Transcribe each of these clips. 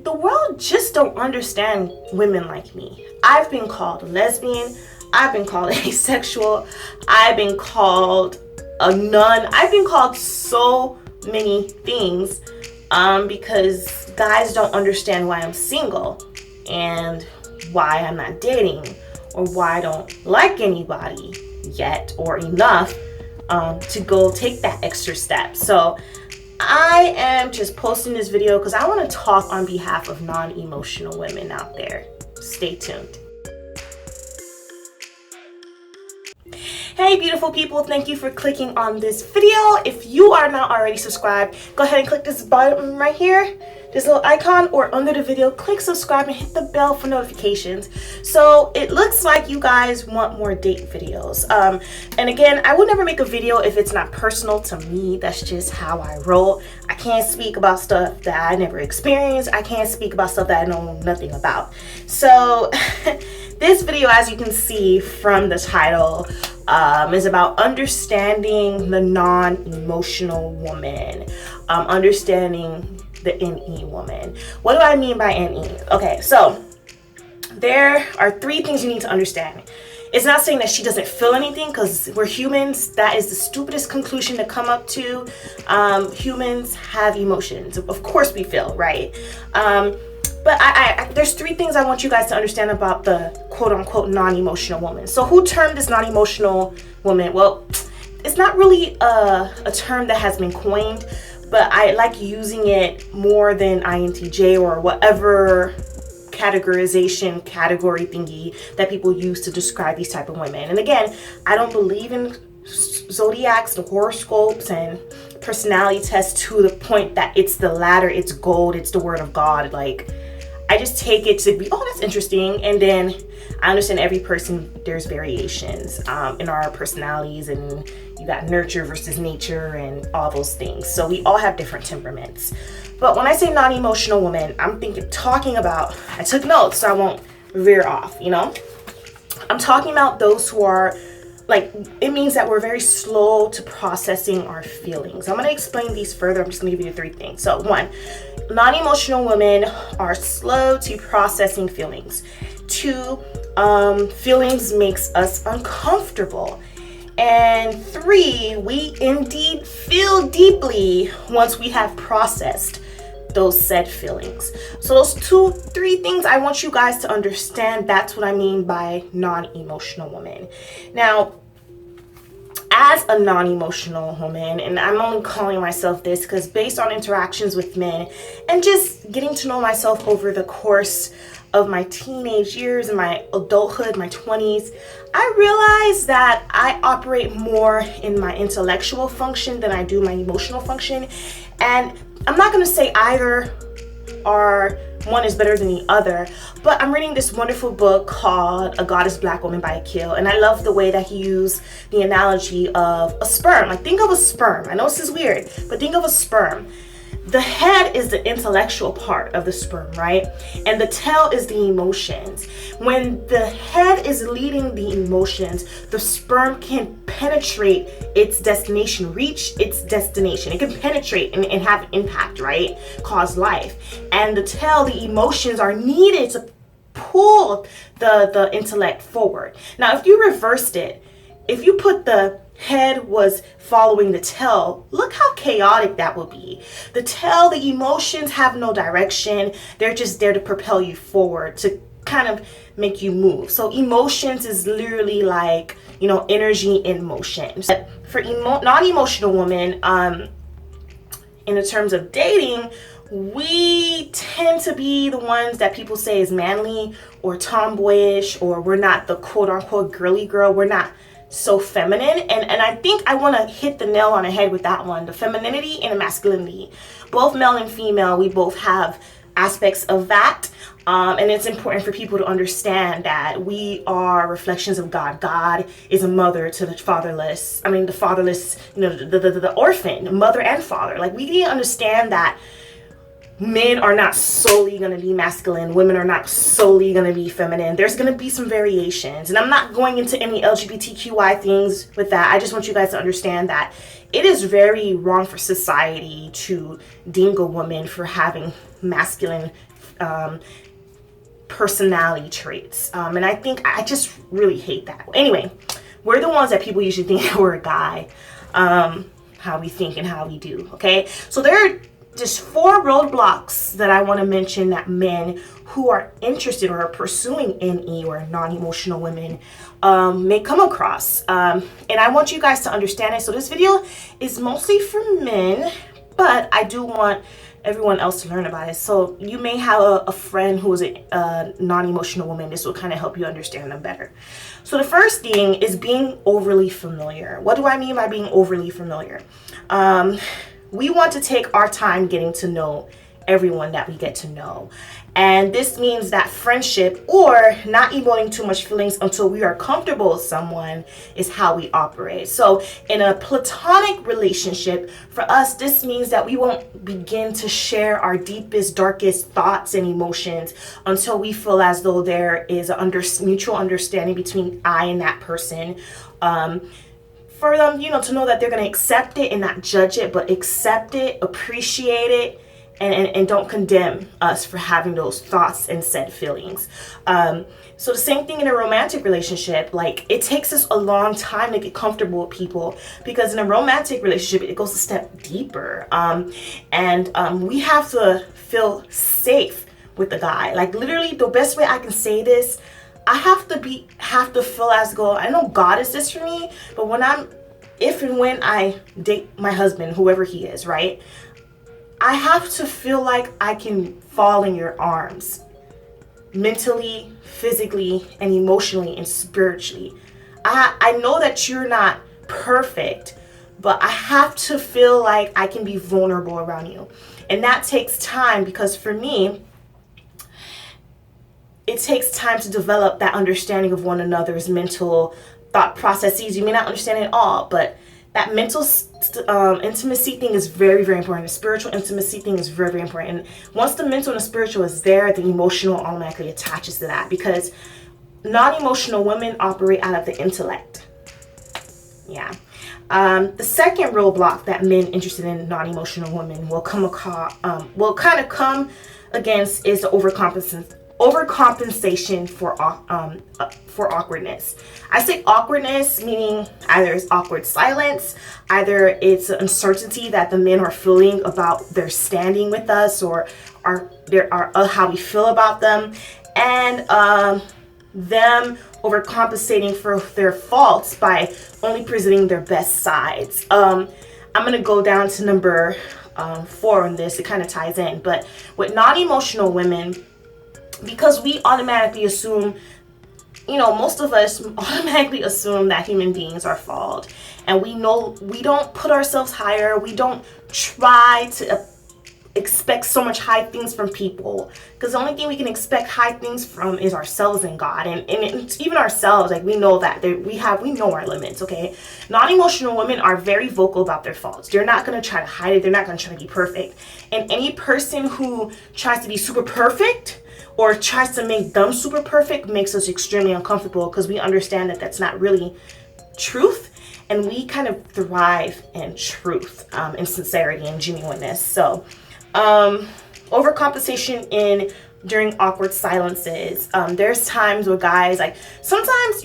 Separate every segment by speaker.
Speaker 1: The world just don't understand women like me. I've been called a lesbian, I've been called asexual, I've been called a nun, I've been called so many things because guys don't understand why I'm single and why I'm not dating or why I don't like anybody yet or enough to go take that extra step. So I am just posting this video because I want to talk on behalf of non-emotional women out there. Stay tuned. Hey beautiful people, thank you for clicking on this video. If you are not already subscribed, go ahead and click this button right here, this little icon, or under the video, click subscribe and hit the bell for notifications. So it looks like you guys want more date videos. And again, I would never make a video if it's not personal to me. That's just how I roll. I can't speak about stuff that I never experienced. I can't speak about stuff that I know nothing about. So this video, as you can see from the title, is about understanding the non-emotional woman, understanding the NE woman. What do I mean by NE? Okay, so there are three things you need to understand. It's not saying that she doesn't feel anything, because we're humans. That is the stupidest conclusion to come up to. Humans have emotions. Of course we feel, right? But there's three things I want you guys to understand about the quote-unquote non-emotional woman. So who termed this non-emotional woman? Well, it's not really a term that has been coined, but I like using it more than INTJ or whatever categorization category thingy that people use to describe these type of women. And again, I don't believe in zodiacs, the horoscopes, and personality tests to the point that it's the latter, it's gold, it's the word of God. Like, I just take it to be, oh, that's interesting. And then I understand every person, there's variations in our personalities, and you got nurture versus nature and all those things. So we all have different temperaments. But when I say non-emotional woman, I'm talking about, I took notes so I won't veer off, you know? I'm talking about those who are, like, it means that we're very slow to processing our feelings. I'm going to explain these further. I'm just going to give you the three things. So 1, non-emotional women are slow to processing feelings. 2, feelings makes us uncomfortable. And 3, we indeed feel deeply once we have processed those said feelings. So those 3 things I want you guys to understand. That's what I mean by non-emotional woman. Now, as a non-emotional woman, and I'm only calling myself this because based on interactions with men and just getting to know myself over the course of my teenage years and my adulthood, my 20s, I realized that I operate more in my intellectual function than I do my emotional function. And I'm not going to say either are one is better than the other, but I'm reading this wonderful book called A Goddess BlackWoman by Akil, and I love the way that he used the analogy of a sperm. Like, think of a sperm. I know this is weird, but think of a sperm. The head is the intellectual part of the sperm, right? And the tail is the emotions. When the head is leading the emotions, the sperm can penetrate its destination, reach its destination. It can penetrate and have impact, right? Cause life. And the tail, the emotions are needed to pull the intellect forward. Now, if you reversed it, if you put the head was following the tail, look how chaotic that would be. The tail, the emotions have no direction. They're just there to propel you forward, to kind of make you move. So emotions is literally like, you know, energy in motion. But for non-emotional women, in the terms of dating, we tend to be the ones that people say is manly or tomboyish, or we're not the quote-unquote girly girl. We're not so feminine, and I think I want to hit the nail on the head with that one. The femininity and the masculinity, both male and female, we both have aspects of that, and it's important for people to understand that we are reflections of God. God is a mother to the fatherless, you know, the orphan, mother and father. Like, we need to understand that men are not solely going to be masculine. Women are not solely going to be feminine. There's going to be some variations. And I'm not going into any LGBTQI things with that. I just want you guys to understand that it is very wrong for society to ding a woman for having masculine personality traits. And I just really hate that. Anyway, we're the ones that people usually think we're a guy. How we think and how we do. Okay. So there are just 4 roadblocks that I want to mention that men who are interested or are pursuing NE or non-emotional women may come across. And I want you guys to understand it. So this video is mostly for men, but I do want everyone else to learn about it. So you may have a friend who is a non-emotional woman. This will kind of help you understand them better. So the first thing is being overly familiar. What do I mean by being overly familiar? We want to take our time getting to know everyone that we get to know. And this means that friendship or not emoting too much feelings until we are comfortable with someone is how we operate. So in a platonic relationship, for us, this means that we won't begin to share our deepest, darkest thoughts and emotions until we feel as though there is a mutual understanding between I and that person. For them, to know that they're going to accept it and not judge it, but accept it, appreciate it, and don't condemn us for having those thoughts and said feelings. So the same thing in a romantic relationship. Like, it takes us a long time to get comfortable with people, because in a romantic relationship, it goes a step deeper. We have to feel safe with the guy. Like, literally, the best way I can say this, I have to feel as though, I know God is this for me, but if and when I date my husband, whoever he is, right? I have to feel like I can fall in your arms, mentally, physically, and emotionally, and spiritually. I know that you're not perfect, but I have to feel like I can be vulnerable around you. And that takes time, because for me, it takes time to develop that understanding of one another's mental thought processes. You may not understand it all, but that mental intimacy thing is very, very important. The spiritual intimacy thing is very, very important. And once the mental and the spiritual is there, the emotional automatically attaches to that, because non-emotional women operate out of the intellect. Yeah. The second roadblock that men interested in non-emotional women will come against is the overcompensation for awkwardness. I say awkwardness meaning either it's awkward silence, either it's uncertainty that the men are feeling about their standing with us, or how we feel about them, and them overcompensating for their faults by only presenting their best sides. I'm gonna go down to number 4 on this. It kind of ties in, but with non-emotional women, because we automatically assume, most of us automatically assume that human beings are flawed, and we know we don't put ourselves higher. We don't try to expect so much high things from people, because the only thing we can expect high things from is ourselves and God, and even ourselves. Like, we know that we know our limits. Okay, non-emotional women are very vocal about their faults. They're not going to try to hide it. They're not going to try to be perfect, and any person who tries to be super perfect or tries to make them super perfect makes us extremely uncomfortable, because we understand that that's not really truth, and we kind of thrive in truth, in sincerity and genuineness. So overcompensation during awkward silences. There's times where guys, like, sometimes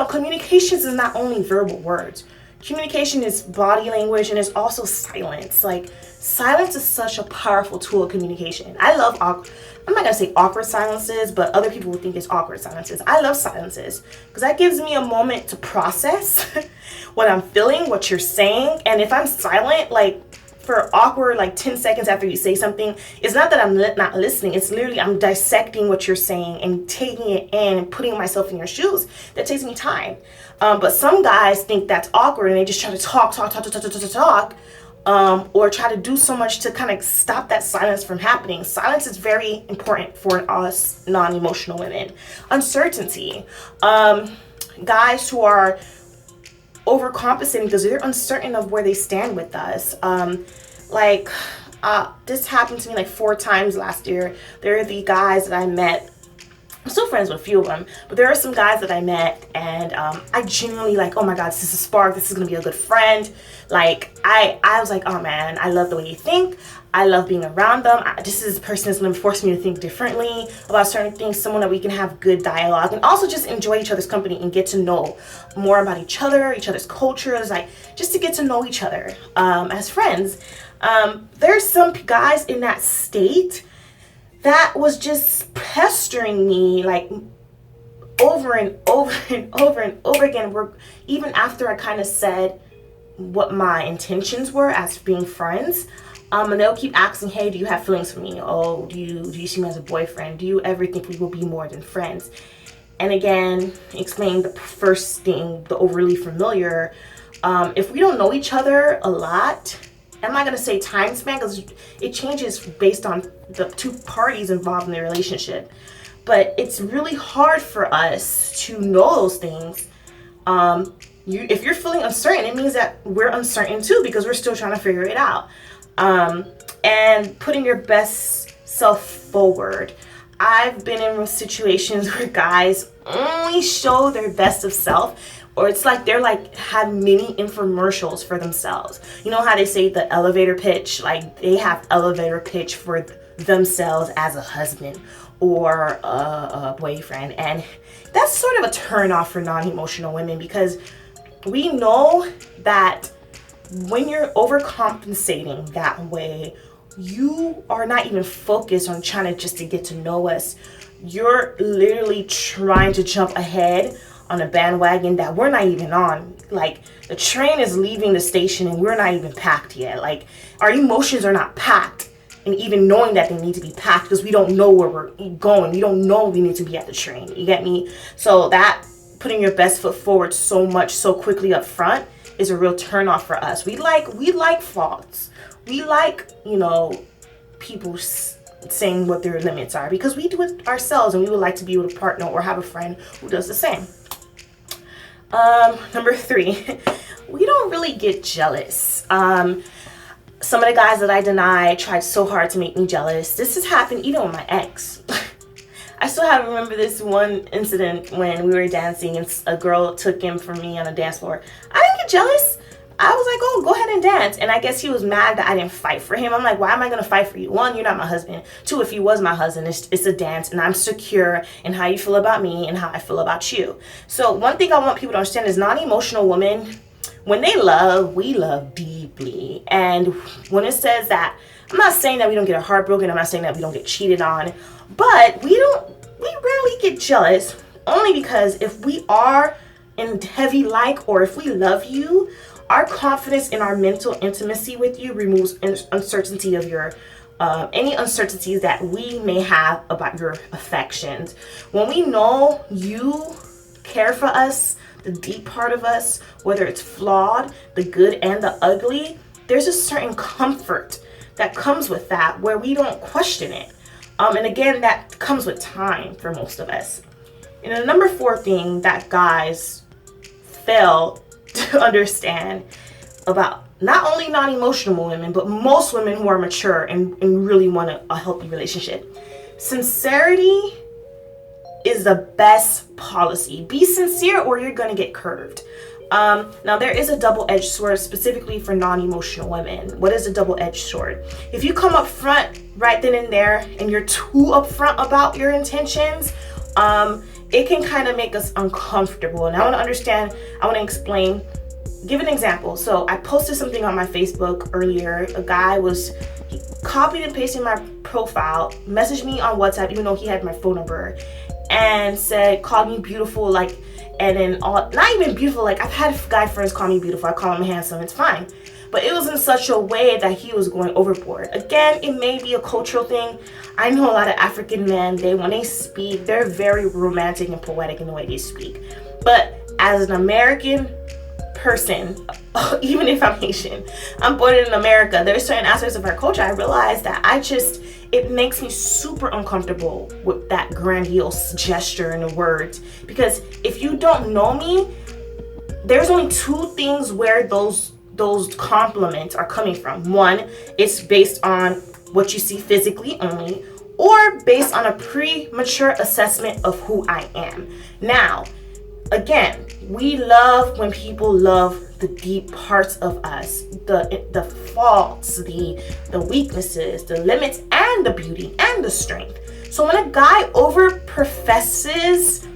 Speaker 1: communications is not only verbal words. Communication is body language, and it's also silence. Like, silence is such a powerful tool of communication. I'm not gonna say awkward silences, but other people would think it's awkward silences. I love silences, because that gives me a moment to process what I'm feeling, what you're saying. And if I'm silent, like, for awkward, like 10 seconds after you say something, it's not that I'm not listening. It's literally I'm dissecting what you're saying and taking it in and putting myself in your shoes. That takes me time. But some guys think that's awkward, and they just try to talk, or try to do so much to kind of stop that silence from happening. Silence is very important for us non-emotional women. Uncertainty. Guys who are overcompensating because they're uncertain of where they stand with us. This happened to me like 4 times last year. There are the guys that I met. I'm still friends with a few of them, but there are some guys that I met, and I genuinely like, oh my god, this is a spark, this is gonna be a good friend. Like, I was like, oh man, I love the way you think, I love being around them. This is a person that's gonna force me to think differently about certain things, someone that we can have good dialogue, and also just enjoy each other's company and get to know more about each other's cultures, like, just to get to know each other as friends. There's some guys in that state that was just pestering me, like, over and over and over and over again. Even after I kind of said what my intentions were as being friends, and they'll keep asking, hey, do you have feelings for me? Oh, do you see me as a boyfriend? Do you ever think we will be more than friends? And again, explain the first thing, the overly familiar. If we don't know each other a lot, I'm not going to say time span because it changes based on the 2 parties involved in the relationship. But it's really hard for us to know those things. If you're feeling uncertain, it means that we're uncertain too, because we're still trying to figure it out. And putting your best self forward. I've been in situations where guys only show their best of self, or it's like they're like have mini infomercials for themselves. You know how they say the elevator pitch? Like, they have elevator pitch for themselves as a husband or a boyfriend, and that's sort of a turn off for non-emotional women, because we know that when you're overcompensating that way, you are not even focused on trying to get to know us. You're literally trying to jump ahead on a bandwagon that we're not even on. Like, the train is leaving the station and we're not even packed yet. Like, our emotions are not packed, and even knowing that they need to be packed, because we don't know where we're going. We don't know we need to be at the train. You get me? So that putting your best foot forward so much so quickly up front is a real turn off for us. We like faults. We like, people saying what their limits are, because we do it ourselves, and we would like to be with a partner or have a friend who does the same. Number 3, we don't really get jealous. Some of the guys that I denied tried so hard to make me jealous. This has happened even with my ex. I still remember this one incident when we were dancing and a girl took him from me on a dance floor. I didn't get jealous. I was like, oh, go ahead and dance. And I guess he was mad that I didn't fight for him. I'm like, why am I going to fight for you? 1, you're not my husband. 2, if he was my husband, it's a dance, and I'm secure in how you feel about me and how I feel about you. So one thing I want people to understand is non-emotional women, when they love, we love deeply. And when it says that, I'm not saying that we don't get our heart broken. I'm not saying that we don't get cheated on. But we rarely get jealous, only because if we are in heavy like, or if we love you, our confidence in our mental intimacy with you removes uncertainty of your any uncertainties that we may have about your affections. When we know you care for us, the deep part of us, whether it's flawed, the good and the ugly, there's a certain comfort that comes with that, where we don't question it. And again, that comes with time for most of us. And the number 4 thing that guys fail to understand about not only non-emotional women, but most women who are mature and really want a healthy relationship. Sincerity is the best policy. Be sincere or you're going to get curved. Now, there is a double-edged sword specifically for non-emotional women. What is a double-edged sword? If you come up front right then and there and you're too upfront about your intentions, it can kind of make us uncomfortable. And I want to explain, give an example. So I posted something on my Facebook earlier. A guy he copied and pasted my profile, messaged me on WhatsApp, even though he had my phone number, and said, called me beautiful, and then not even beautiful, I've had guy friends call me beautiful, I call him handsome, it's fine. But it was in such a way that he was going overboard. Again, it may be a cultural thing. I know a lot of African men, when they speak, they're very romantic and poetic in the way they speak. But as an American person, even if I'm Haitian, I'm born in America, there's certain aspects of our culture I realize that it makes me super uncomfortable with that grandiose gesture and the words. Because if you don't know me, there's only 2 things where those those compliments are coming from. One, it's based on what you see physically only, or based on a premature assessment of who I am. Now, again, we love when people love the deep parts of us, the faults, the weaknesses, the limits, and the beauty and the strength. So when a guy over professes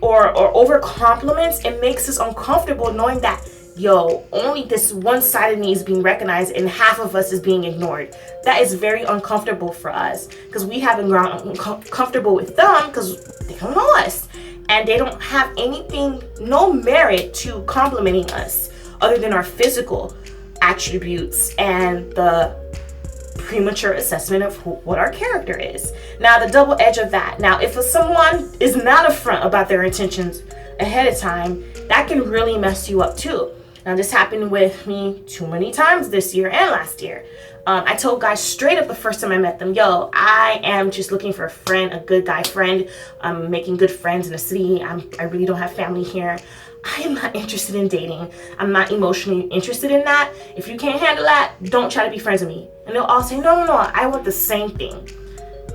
Speaker 1: or over compliments, it makes us uncomfortable knowing that, yo, only this one side of me is being recognized and half of us is being ignored. That is very uncomfortable for us, because we haven't grown comfortable with them because they don't know us. And they don't have anything, no merit to complimenting us other than our physical attributes and the premature assessment of what our character is. Now, the double edge of that. Now, if someone is not upfront about their intentions ahead of time, that can really mess you up too. Now, this happened with me too many times this year and last year. I told guys straight up the first time I met them, yo, I am just looking for a friend, a good guy friend. I'm making good friends in the city. I really don't have family here. I am not interested in dating. I'm not emotionally interested in that. If you can't handle that, don't try to be friends with me. And they'll all say, no, I want the same thing.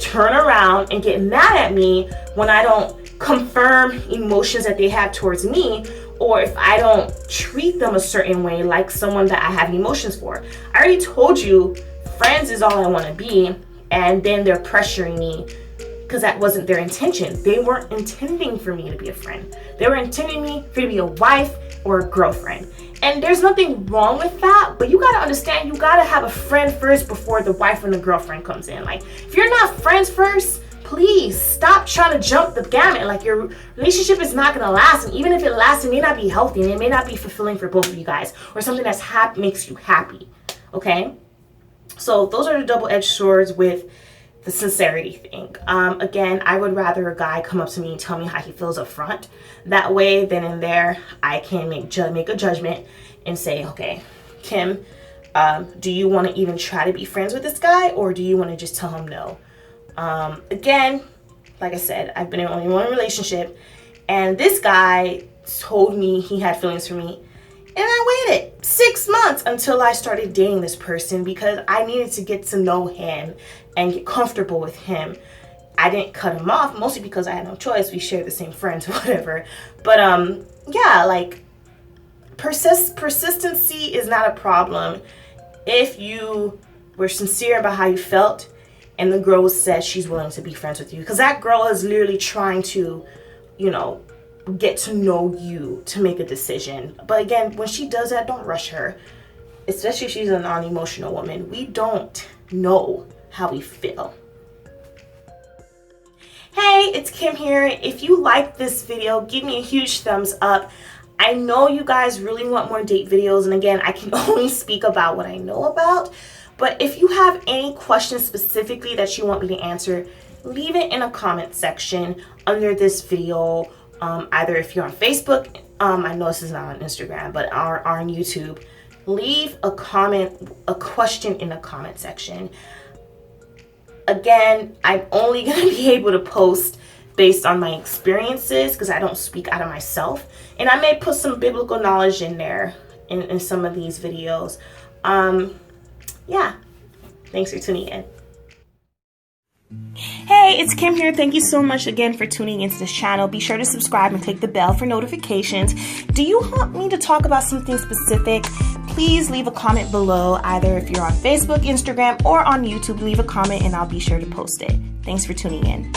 Speaker 1: Turn around and get mad at me when I don't confirm emotions that they have towards me, or if I don't treat them a certain way like someone that I have emotions for. I already told you, friends is all I want to be, and then they're pressuring me because that wasn't their intention. They weren't intending for me to be a friend. They were intending me for to be a wife or a girlfriend. And there's nothing wrong with that, but you gotta understand, you gotta have a friend first before the wife and the girlfriend comes in. Like, if you're not friends first, please stop trying to jump the gamut. Like, your relationship is not gonna last, and even if it lasts, it may not be healthy and it may not be fulfilling for both of you guys, or something that's makes you happy. Okay, so those are the double-edged swords with the sincerity thing. Again, I would rather a guy come up to me and tell me how he feels up front. That way, then and there, I can make a judgment and say, okay, Kim, do you want to even try to be friends with this guy, or do you want to just tell him no? Again, like I said, I've been in only one relationship, and this guy told me he had feelings for me, and I waited 6 months until I started dating this person because I needed to get to know him and get comfortable with him. I didn't cut him off, mostly because I had no choice. We shared the same friends, whatever. But yeah, like, persistency is not a problem if you were sincere about how you felt and the girl said she's willing to be friends with you. Because that girl is literally trying to, you know, get to know you to make a decision. But again, when she does that, don't rush her. Especially if she's a non-emotional woman. We don't know how we feel. Hey, it's Kim here. If you like this video, give me a huge thumbs up. I know you guys really want more date videos, and again, I can only speak about what I know about. But if you have any questions specifically that you want me to answer, leave it in a comment section under this video. Either if you're on Facebook, I know this is not on Instagram, but are on YouTube, leave a question in the comment section. Again, I'm only going to be able to post based on my experiences because I don't speak out of myself. And I may put some biblical knowledge in there in some of these videos. Yeah, thanks for tuning in. Hey, it's Kim here. Thank you so much again for tuning into this channel. Be sure to subscribe and click the bell for notifications. Do you want me to talk about something specific? Please leave a comment below, either if you're on Facebook, Instagram, or on YouTube. Leave a comment and I'll be sure to post it. Thanks for tuning in.